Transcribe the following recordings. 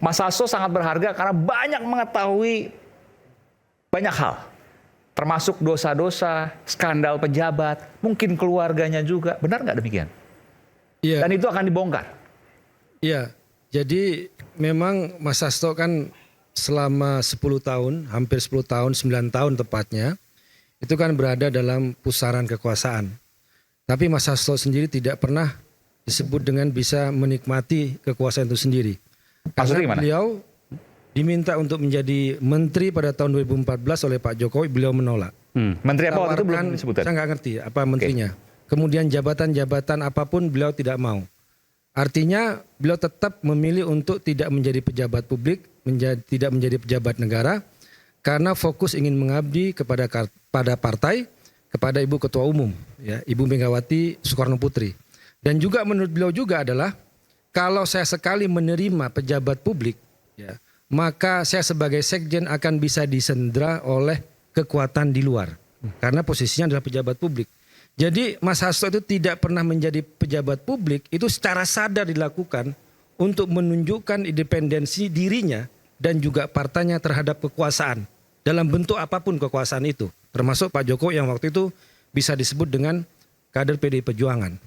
Mas Hasto sangat berharga karena banyak mengetahui banyak hal. Termasuk dosa-dosa, skandal pejabat, mungkin keluarganya juga. Benar nggak demikian? Iya. Dan itu akan dibongkar. Iya. Jadi memang Mas Hasto kan selama 10 tahun, hampir 10 tahun, 9 tahun tepatnya, itu kan berada dalam pusaran kekuasaan. Tapi Mas Hasto sendiri tidak pernah disebut dengan bisa menikmati kekuasaan itu sendiri. Karena beliau diminta untuk menjadi menteri pada tahun 2014 oleh Pak Jokowi, beliau menolak. Menteri apa waktu itu belum disebutkan? Saya nggak ngerti apa menterinya. Kemudian jabatan-jabatan apapun beliau tidak mau. Artinya beliau tetap memilih untuk tidak menjadi pejabat publik, tidak menjadi pejabat negara, karena fokus ingin mengabdi pada partai, kepada Ibu Ketua Umum, ya, Ibu Megawati Soekarno Putri. Dan juga menurut beliau juga adalah kalau saya sekali menerima pejabat publik, ya, maka saya sebagai sekjen akan bisa disandera oleh kekuatan di luar. Karena posisinya adalah pejabat publik. Jadi Mas Hasto itu tidak pernah menjadi pejabat publik, itu secara sadar dilakukan untuk menunjukkan independensi dirinya dan juga partainya terhadap kekuasaan. Dalam bentuk apapun kekuasaan itu. Termasuk Pak Jokowi yang waktu itu bisa disebut dengan kader PDI Perjuangan.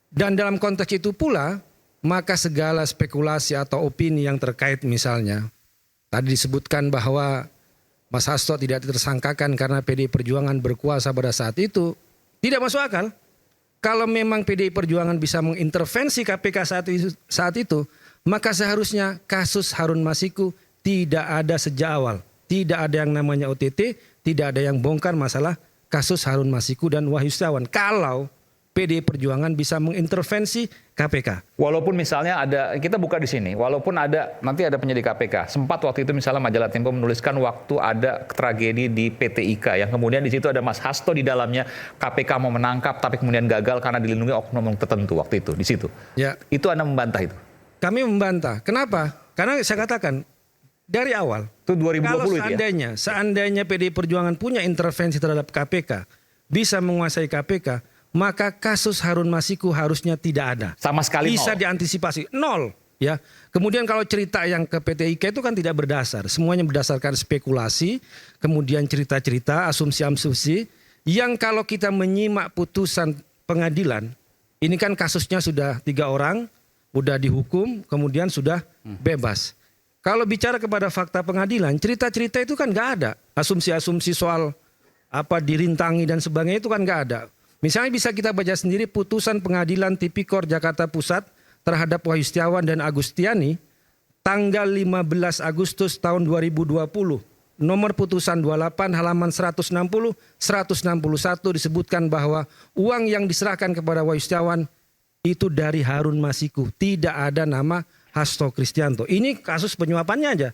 Dan dalam konteks itu pula, maka segala spekulasi atau opini yang terkait misalnya, tadi disebutkan bahwa Mas Hasto tidak tersangkakan karena PDI Perjuangan berkuasa pada saat itu, tidak masuk akal. Kalau memang PDI Perjuangan bisa mengintervensi KPK saat itu, maka seharusnya kasus Harun Masiku tidak ada sejak awal. Tidak ada yang namanya OTT, tidak ada yang bongkar masalah kasus Harun Masiku dan Wahyu Setiawan. Kalau PDI Perjuangan bisa mengintervensi KPK. Walaupun misalnya ada, kita buka di sini, walaupun ada nanti ada penyidik KPK. Sempat waktu itu misalnya majalah Tempo menuliskan waktu ada tragedi di PT IKA yang kemudian di situ ada Mas Hasto di dalamnya, KPK mau menangkap tapi kemudian gagal karena dilindungi oknum tertentu waktu itu di situ. Ya. Itu Anda membantah itu? Kami membantah. Kenapa? Karena saya katakan dari awal. Itu 2020 kalau seandainya, seandainya PDI Perjuangan punya intervensi terhadap KPK, bisa menguasai KPK, maka kasus Harun Masiku harusnya tidak ada. Sama sekali bisa diantisipasi. Nol. Ya. Kemudian kalau cerita yang ke PT IKA itu kan tidak berdasar. Semuanya berdasarkan spekulasi, kemudian cerita-cerita, asumsi-asumsi, yang kalau kita menyimak putusan pengadilan, ini kan kasusnya sudah 3 orang, udah dihukum, kemudian sudah bebas. Kalau bicara kepada fakta pengadilan, cerita-cerita itu kan nggak ada. Asumsi-asumsi soal apa dirintangi dan sebagainya itu kan nggak ada. Misalnya bisa kita baca sendiri putusan pengadilan Tipikor Jakarta Pusat terhadap Wahyu Setiawan dan Agustiani tanggal 15 Agustus tahun 2020. Nomor putusan 28 halaman 160, 161 disebutkan bahwa uang yang diserahkan kepada Wahyu Setiawan itu dari Harun Masiku. Tidak ada nama Hasto Kristianto. Ini kasus penyuapannya aja.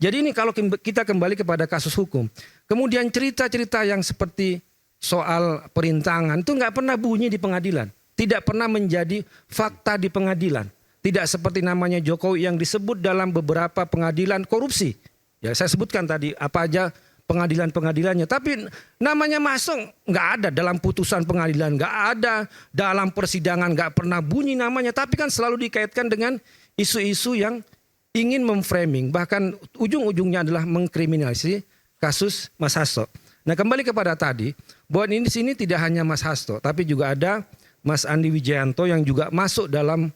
Jadi ini kalau kita kembali kepada kasus hukum. Kemudian cerita-cerita yang seperti soal perintangan itu nggak pernah bunyi di pengadilan. Tidak pernah menjadi fakta di pengadilan. Tidak seperti namanya Jokowi yang disebut dalam beberapa pengadilan korupsi. Ya saya sebutkan tadi apa aja pengadilan-pengadilannya. Tapi namanya masuk nggak ada dalam putusan pengadilan. Nggak ada dalam persidangan. Nggak pernah bunyi namanya. Tapi kan selalu dikaitkan dengan isu-isu yang ingin memframing, bahkan ujung-ujungnya adalah mengkriminalisasi kasus Mas Hasto. Nah kembali kepada tadi, bahwa ini di sini tidak hanya Mas Hasto, tapi juga ada Mas Andi Wijayanto yang juga masuk dalam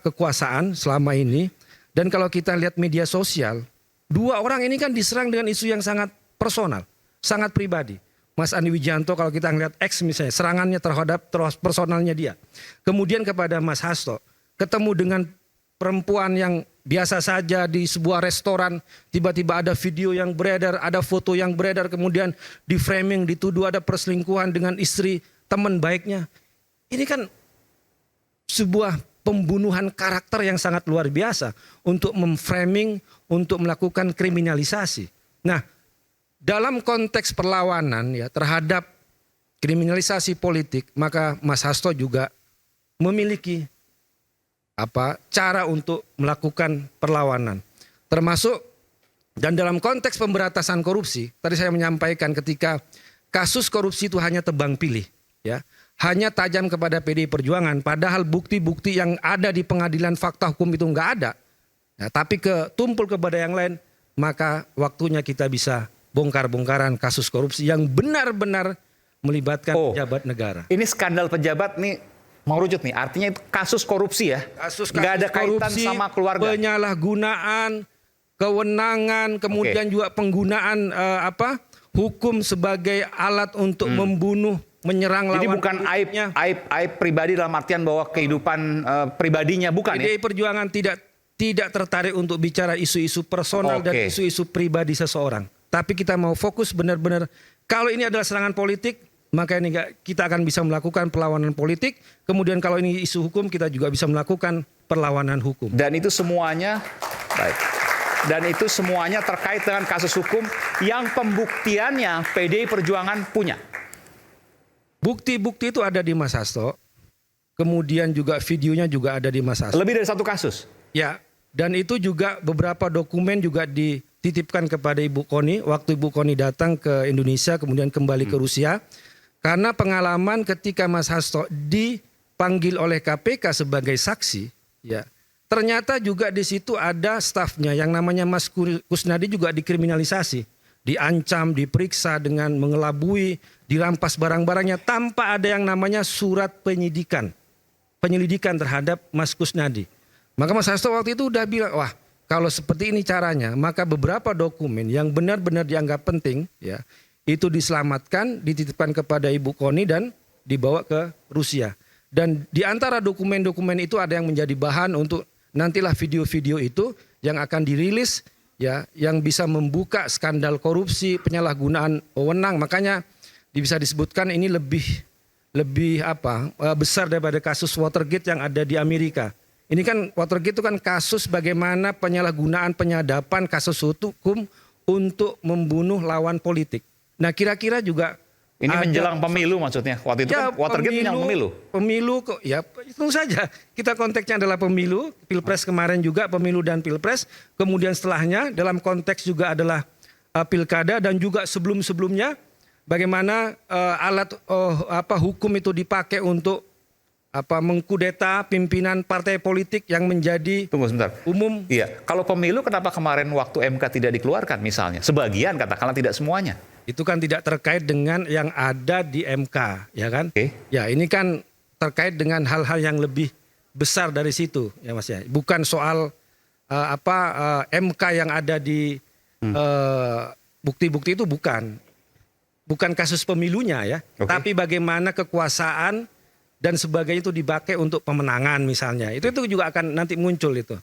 kekuasaan selama ini. Dan kalau kita lihat media sosial, 2 orang ini kan diserang dengan isu yang sangat personal, sangat pribadi. Mas Andi Wijayanto kalau kita lihat X misalnya, serangannya terhadap personalnya dia. Kemudian kepada Mas Hasto, ketemu dengan perempuan yang biasa saja di sebuah restoran, tiba-tiba ada video yang beredar, ada foto yang beredar, kemudian di framing, dituduh ada perselingkuhan dengan istri teman baiknya. Ini kan sebuah pembunuhan karakter yang sangat luar biasa untuk memframing, untuk melakukan kriminalisasi. Nah, dalam konteks perlawanan ya terhadap kriminalisasi politik, maka Mas Hasto juga memiliki cara untuk melakukan perlawanan. Termasuk dan dalam konteks pemberantasan korupsi, tadi saya menyampaikan ketika kasus korupsi itu hanya tebang pilih, ya. Hanya tajam kepada PDI Perjuangan, padahal bukti-bukti yang ada di pengadilan fakta hukum itu nggak ada. Nah, tapi tumpul kepada yang lain, maka waktunya kita bisa bongkar-bongkaran kasus korupsi yang benar-benar melibatkan pejabat negara. Ini skandal pejabat nih mau rucut nih. Artinya itu kasus korupsi ya. Kasus nggak ada kaitan korupsi, sama keluarga. penyalahgunaan kewenangan, kemudian juga penggunaan hukum sebagai alat untuk membunuh, menyerang lawan. Jadi bukan aib pribadi dalam artian bahwa kehidupan pribadinya bukan ya. PDI Perjuangan tidak tertarik untuk bicara isu-isu personal dan isu-isu pribadi seseorang. Tapi kita mau fokus benar-benar kalau ini adalah serangan politik, maka ini kita akan bisa melakukan perlawanan politik. Kemudian kalau ini isu hukum, kita juga bisa melakukan perlawanan hukum. Dan itu semuanya baik. Dan itu semuanya terkait dengan kasus hukum yang pembuktiannya PDI Perjuangan punya. Bukti-bukti itu ada di Mas Hasto. Kemudian juga videonya juga ada di Mas Hasto. Lebih dari satu kasus? Ya, dan itu juga beberapa dokumen juga dititipkan kepada Ibu Koni waktu Ibu Koni datang ke Indonesia kemudian kembali ke Rusia. Karena pengalaman ketika Mas Hasto dipanggil oleh KPK sebagai saksi, ya ternyata juga di situ ada stafnya yang namanya Mas Kusnadi juga dikriminalisasi, diancam, diperiksa dengan mengelabui, dirampas barang-barangnya tanpa ada yang namanya surat penyelidikan terhadap Mas Kusnadi. Maka Mas Hasto waktu itu udah bilang, wah kalau seperti ini caranya, maka beberapa dokumen yang benar-benar dianggap penting, ya itu diselamatkan, dititipkan kepada Ibu Koni dan dibawa ke Rusia. Dan di antara dokumen-dokumen itu ada yang menjadi bahan untuk nantilah video-video itu yang akan dirilis, ya, yang bisa membuka skandal korupsi, penyalahgunaan wewenang. Makanya bisa disebutkan ini lebih besar daripada kasus Watergate yang ada di Amerika. Ini kan Watergate itu kan kasus bagaimana penyalahgunaan penyadapan kasus hukum untuk membunuh lawan politik. Nah kira-kira juga ini menjelang pemilu maksudnya. Waktu itu ya, kan Watergate menjelang pemilu. Pemilu kok ya tentu saja. Kita konteksnya adalah pemilu, Pilpres kemarin juga pemilu dan Pilpres. Kemudian setelahnya dalam konteks juga adalah pilkada dan juga sebelum-sebelumnya bagaimana hukum itu dipakai untuk mengkudeta pimpinan partai politik yang menjadi Tunggu sebentar. Umum. Iya, kalau pemilu kenapa kemarin waktu MK tidak dikeluarkan misalnya? Sebagian katakanlah, tidak semuanya. Itu kan tidak terkait dengan yang ada di MK, ya kan? Ya, ini kan terkait dengan hal-hal yang lebih besar dari situ, ya Mas ya. Bukan soal MK yang ada di bukti-bukti itu bukan kasus pemilunya ya, tapi bagaimana kekuasaan dan sebagainya itu dipakai untuk pemenangan misalnya. Itu juga akan nanti muncul itu.